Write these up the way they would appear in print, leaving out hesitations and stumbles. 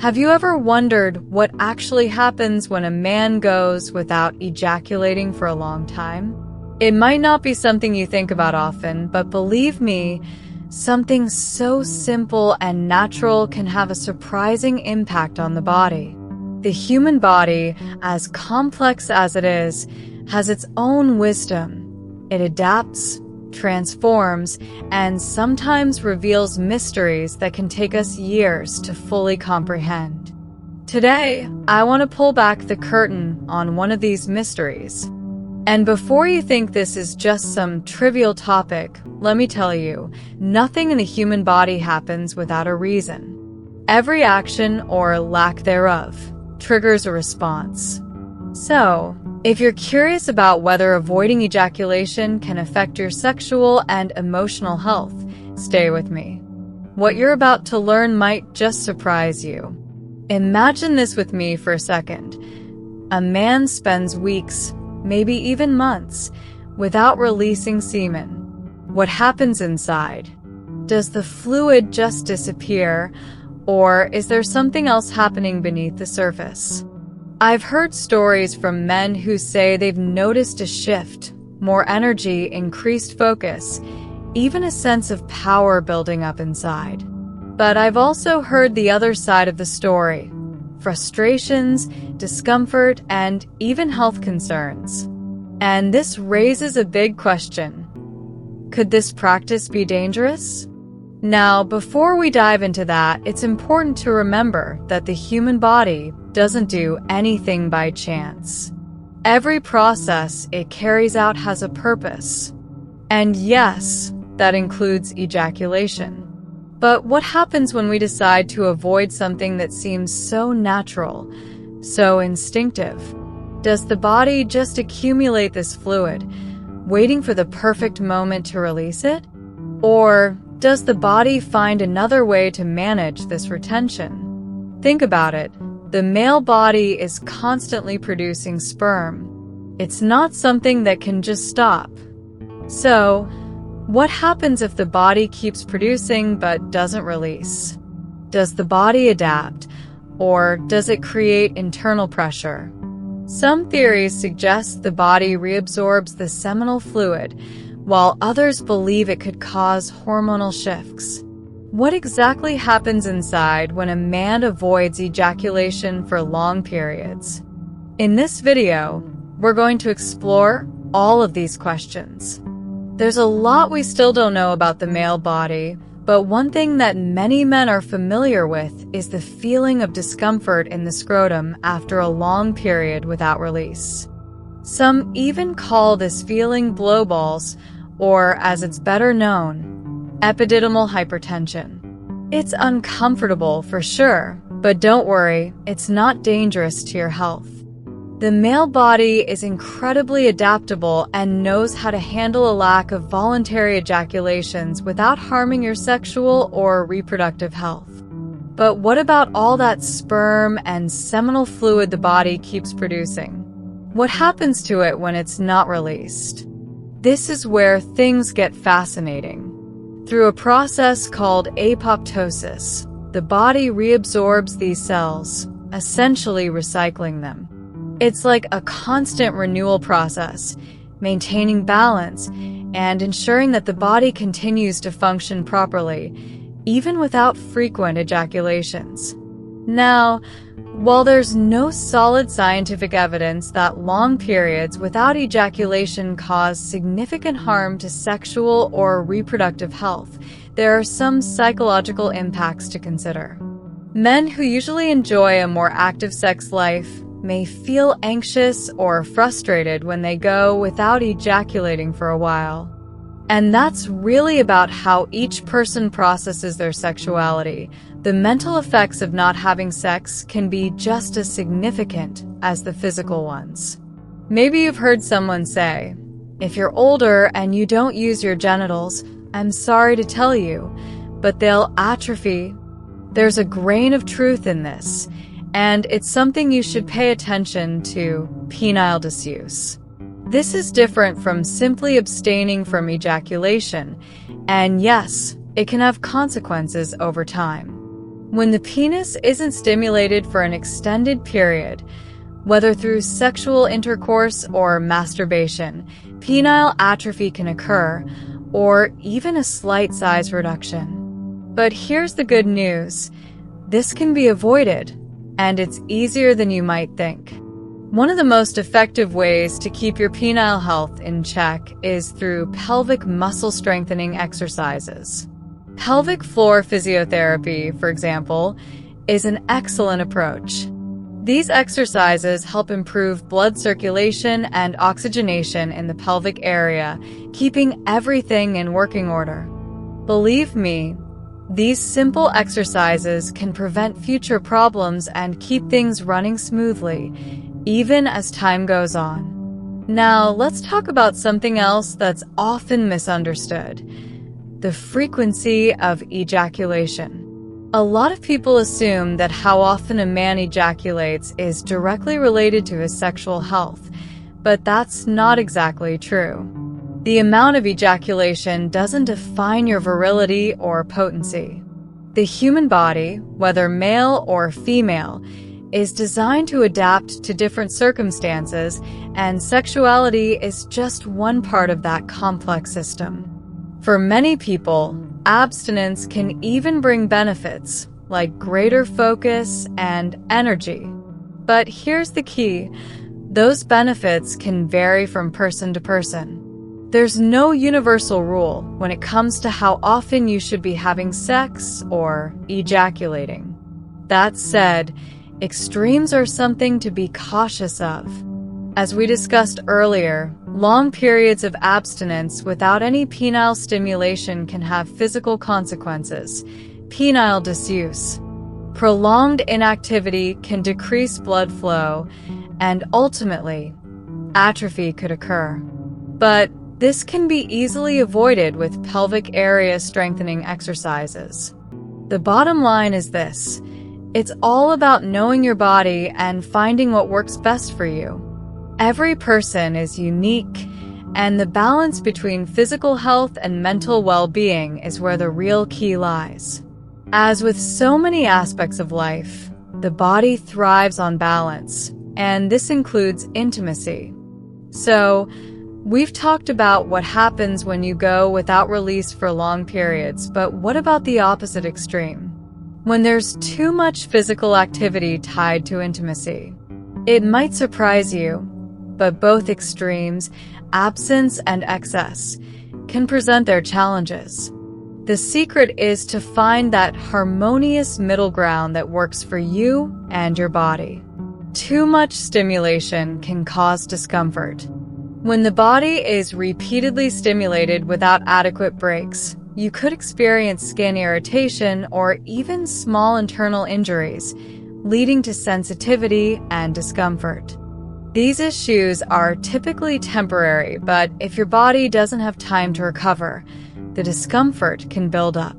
Have you ever wondered what actually happens when a man goes without ejaculating for a long time? It might not be something you think about often, but believe me, something so simple and natural can have a surprising impact on the body. The human body, as complex as it is, has its own wisdom. It adapts, transforms, and sometimes reveals mysteries that can take us years to fully comprehend. Today, I want to pull back the curtain on one of these mysteries. And before you think this is just some trivial topic, let me tell you, nothing in the human body happens without a reason. Every action, or lack thereof, triggers a response. So, if you're curious about whether avoiding ejaculation can affect your sexual and emotional health, stay with me. What you're about to learn might just surprise you. Imagine this with me for a second. A man spends weeks, maybe even months, without releasing semen. What happens inside? Does the fluid just disappear, or is there something else happening beneath the surface? I've heard stories from men who say they've noticed a shift, more energy, increased focus, even a sense of power building up inside. But I've also heard the other side of the story: frustrations, discomfort, and even health concerns. And this raises a big question. Could this practice be dangerous? Now, before we dive into that, it's important to remember that the human body doesn't do anything by chance. Every process it carries out has a purpose. And yes, that includes ejaculation. But what happens when we decide to avoid something that seems so natural, so instinctive? Does the body just accumulate this fluid, waiting for the perfect moment to release it? Or does the body find another way to manage this retention? Think about it. The male body is constantly producing sperm. It's not something that can just stop. So, what happens if the body keeps producing but doesn't release? Does the body adapt, or does it create internal pressure? Some theories suggest the body reabsorbs the seminal fluid, while others believe it could cause hormonal shifts. What exactly happens inside when a man avoids ejaculation for long periods? In this video, we're going to explore all of these questions. There's a lot we still don't know about the male body, but one thing that many men are familiar with is the feeling of discomfort in the scrotum after a long period without release. Some even call this feeling blowballs, or as it's better known, epididymal hypertension. It's uncomfortable for sure, but don't worry, it's not dangerous to your health. The male body is incredibly adaptable and knows how to handle a lack of voluntary ejaculations without harming your sexual or reproductive health. But what about all that sperm and seminal fluid the body keeps producing? What happens to it when it's not released? This is where things get fascinating. Through a process called apoptosis, the body reabsorbs these cells, essentially recycling them. It's like a constant renewal process, maintaining balance and ensuring that the body continues to function properly, even without frequent ejaculations. Now, while there's no solid scientific evidence that long periods without ejaculation cause significant harm to sexual or reproductive health, there are some psychological impacts to consider. Men who usually enjoy a more active sex life may feel anxious or frustrated when they go without ejaculating for a while. And that's really about how each person processes their sexuality. The mental effects of not having sex can be just as significant as the physical ones. Maybe you've heard someone say, if you're older and you don't use your genitals, I'm sorry to tell you, but they'll atrophy. There's a grain of truth in this, and it's something you should pay attention to: penile disuse. This is different from simply abstaining from ejaculation, and yes, it can have consequences over time. When the penis isn't stimulated for an extended period, whether through sexual intercourse or masturbation, penile atrophy can occur, or even a slight size reduction. But here's the good news. This can be avoided, and it's easier than you might think. One of the most effective ways to keep your penile health in check is through pelvic muscle strengthening exercises. Pelvic floor physiotherapy, for example, is an excellent approach. These exercises help improve blood circulation and oxygenation in the pelvic area, keeping everything in working order. Believe me, these simple exercises can prevent future problems and keep things running smoothly, even as time goes on. Now, let's talk about something else that's often misunderstood: the frequency of ejaculation. A lot of people assume that how often a man ejaculates is directly related to his sexual health, but that's not exactly true. The amount of ejaculation doesn't define your virility or potency. The human body, whether male or female, is designed to adapt to different circumstances, and sexuality is just one part of that complex system. For many people, abstinence can even bring benefits, like greater focus and energy. But here's the key: those benefits can vary from person to person. There's no universal rule when it comes to how often you should be having sex or ejaculating. That said, extremes are something to be cautious of. As we discussed earlier, long periods of abstinence without any penile stimulation can have physical consequences: penile disuse. Prolonged inactivity can decrease blood flow, and ultimately, atrophy could occur. But this can be easily avoided with pelvic area strengthening exercises. The bottom line is this: it's all about knowing your body and finding what works best for you. Every person is unique, and the balance between physical health and mental well-being is where the real key lies. As with so many aspects of life, the body thrives on balance, and this includes intimacy. So, we've talked about what happens when you go without release for long periods, but what about the opposite extreme? When there's too much physical activity tied to intimacy. It might surprise you, but both extremes, absence and excess, can present their challenges. The secret is to find that harmonious middle ground that works for you and your body. Too much stimulation can cause discomfort. When the body is repeatedly stimulated without adequate breaks, you could experience skin irritation or even small internal injuries, leading to sensitivity and discomfort. These issues are typically temporary, but if your body doesn't have time to recover, the discomfort can build up.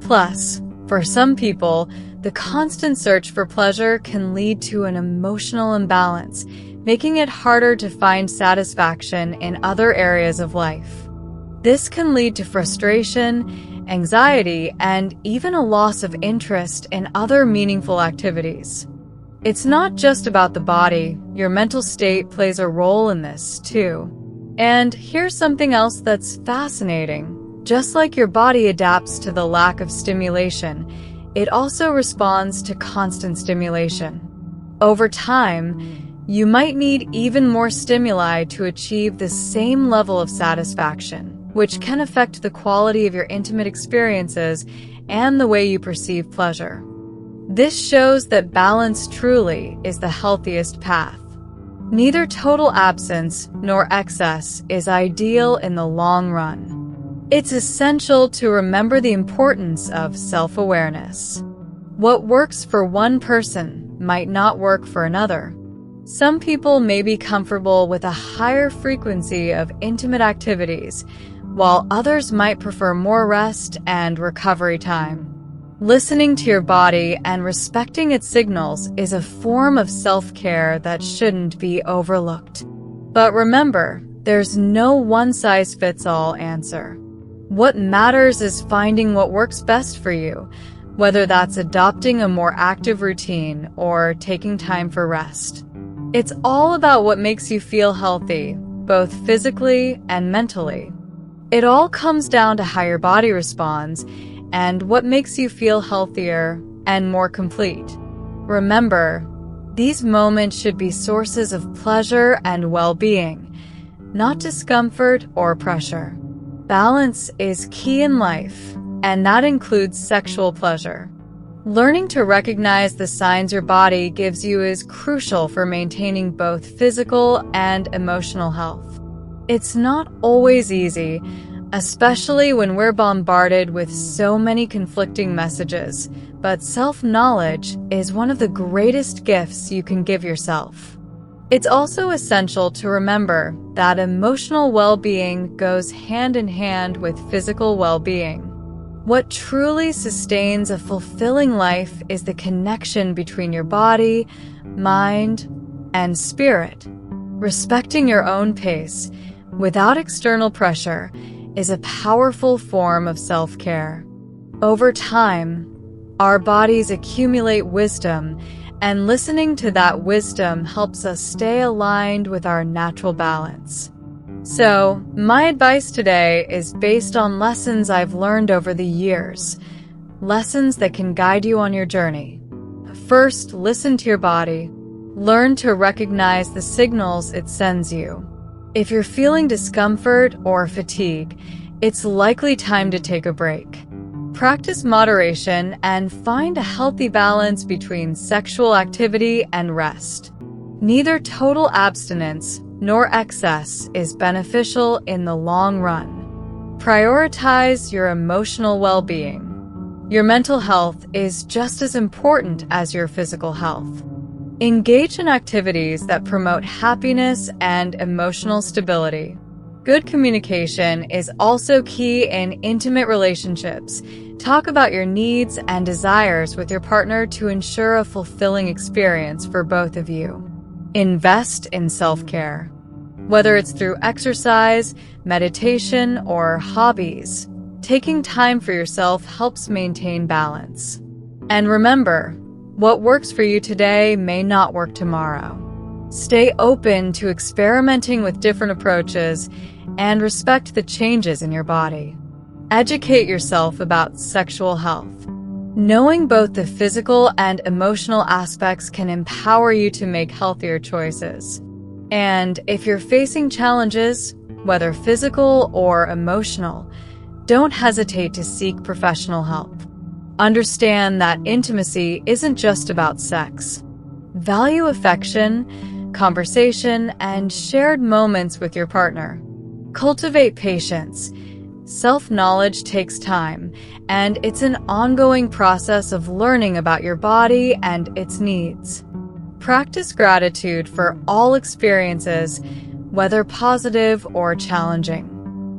Plus, for some people, the constant search for pleasure can lead to an emotional imbalance, making it harder to find satisfaction in other areas of life. This can lead to frustration, anxiety, and even a loss of interest in other meaningful activities. It's not just about the body, your mental state plays a role in this, too. And here's something else that's fascinating. Just like your body adapts to the lack of stimulation, it also responds to constant stimulation. Over time, you might need even more stimuli to achieve the same level of satisfaction, which can affect the quality of your intimate experiences and the way you perceive pleasure. This shows that balance truly is the healthiest path. Neither total absence nor excess is ideal in the long run. It's essential to remember the importance of self-awareness. What works for one person might not work for another. Some people may be comfortable with a higher frequency of intimate activities, while others might prefer more rest and recovery time. Listening to your body and respecting its signals is a form of self-care that shouldn't be overlooked. But remember, there's no one-size-fits-all answer. What matters is finding what works best for you, whether that's adopting a more active routine or taking time for rest. It's all about what makes you feel healthy, both physically and mentally. It all comes down to how your body responds and what makes you feel healthier and more complete. Remember, these moments should be sources of pleasure and well-being, not discomfort or pressure. Balance is key in life, and that includes sexual pleasure. Learning to recognize the signs your body gives you is crucial for maintaining both physical and emotional health. It's not always easy, especially when we're bombarded with so many conflicting messages, but self-knowledge is one of the greatest gifts you can give yourself. It's also essential to remember that emotional well-being goes hand in hand with physical well-being. What truly sustains a fulfilling life is the connection between your body, mind, and spirit. Respecting your own pace, without external pressure, is a powerful form of self-care. Over time, our bodies accumulate wisdom, and listening to that wisdom helps us stay aligned with our natural balance. So, my advice today is based on lessons I've learned over the years, lessons that can guide you on your journey. First, listen to your body. Learn to recognize the signals it sends you. If you're feeling discomfort or fatigue, it's likely time to take a break. Practice moderation and find a healthy balance between sexual activity and rest. Neither total abstinence nor excess is beneficial in the long run. Prioritize your emotional well-being. Your mental health is just as important as your physical health. Engage in activities that promote happiness and emotional stability. Good communication is also key in intimate relationships. Talk about your needs and desires with your partner to ensure a fulfilling experience for both of you. Invest in self-care. Whether it's through exercise, meditation, or hobbies, taking time for yourself helps maintain balance. And remember, what works for you today may not work tomorrow. Stay open to experimenting with different approaches and respect the changes in your body. Educate yourself about sexual health. Knowing both the physical and emotional aspects can empower you to make healthier choices. And if you're facing challenges, whether physical or emotional, don't hesitate to seek professional help. Understand that intimacy isn't just about sex. Value affection, conversation, and shared moments with your partner. Cultivate patience. Self-knowledge takes time, and it's an ongoing process of learning about your body and its needs. Practice gratitude for all experiences, whether positive or challenging.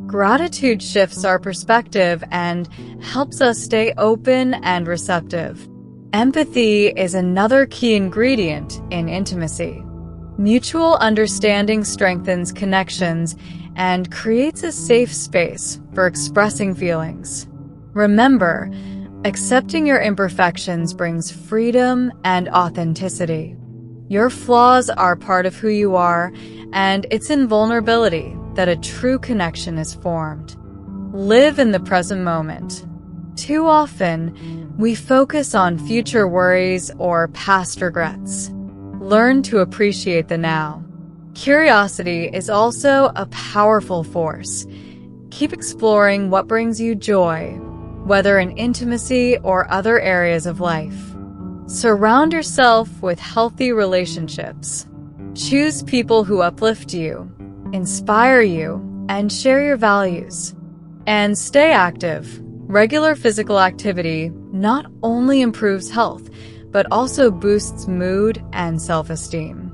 Gratitude shifts our perspective and helps us stay open and receptive. Empathy is another key ingredient in intimacy. Mutual understanding strengthens connections and creates a safe space for expressing feelings. Remember, accepting your imperfections brings freedom and authenticity. Your flaws are part of who you are, and it's in vulnerability that a true connection is formed. Live in the present moment. Too often, we focus on future worries or past regrets. Learn to appreciate the now. Curiosity is also a powerful force. Keep exploring what brings you joy, whether in intimacy or other areas of life. Surround yourself with healthy relationships. Choose people who uplift you, inspire you, and share your values. And stay active. Regular physical activity not only improves health, but also boosts mood and self-esteem.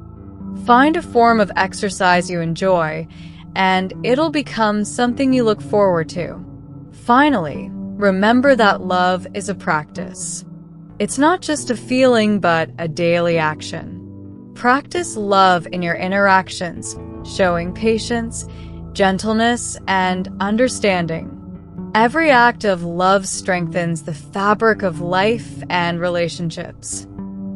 Find a form of exercise you enjoy, and it'll become something you look forward to. Finally, remember that love is a practice. It's not just a feeling, but a daily action. Practice love in your interactions, showing patience, gentleness, and understanding. Every act of love strengthens the fabric of life and relationships.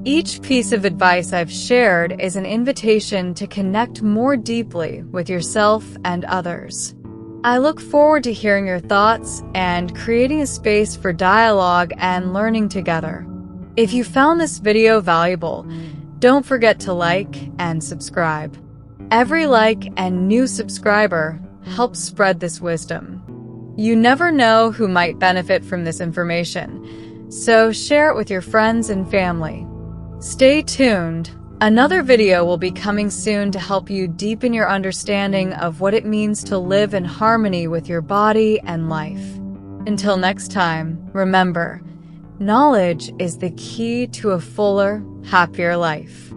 Each piece of advice I've shared is an invitation to connect more deeply with yourself and others. I look forward to hearing your thoughts and creating a space for dialogue and learning together. If you found this video valuable, don't forget to like and subscribe. Every like and new subscriber helps spread this wisdom. You never know who might benefit from this information, so share it with your friends and family. Stay tuned. Another video will be coming soon to help you deepen your understanding of what it means to live in harmony with your body and life. Until next time, remember, knowledge is the key to a fuller, happier life.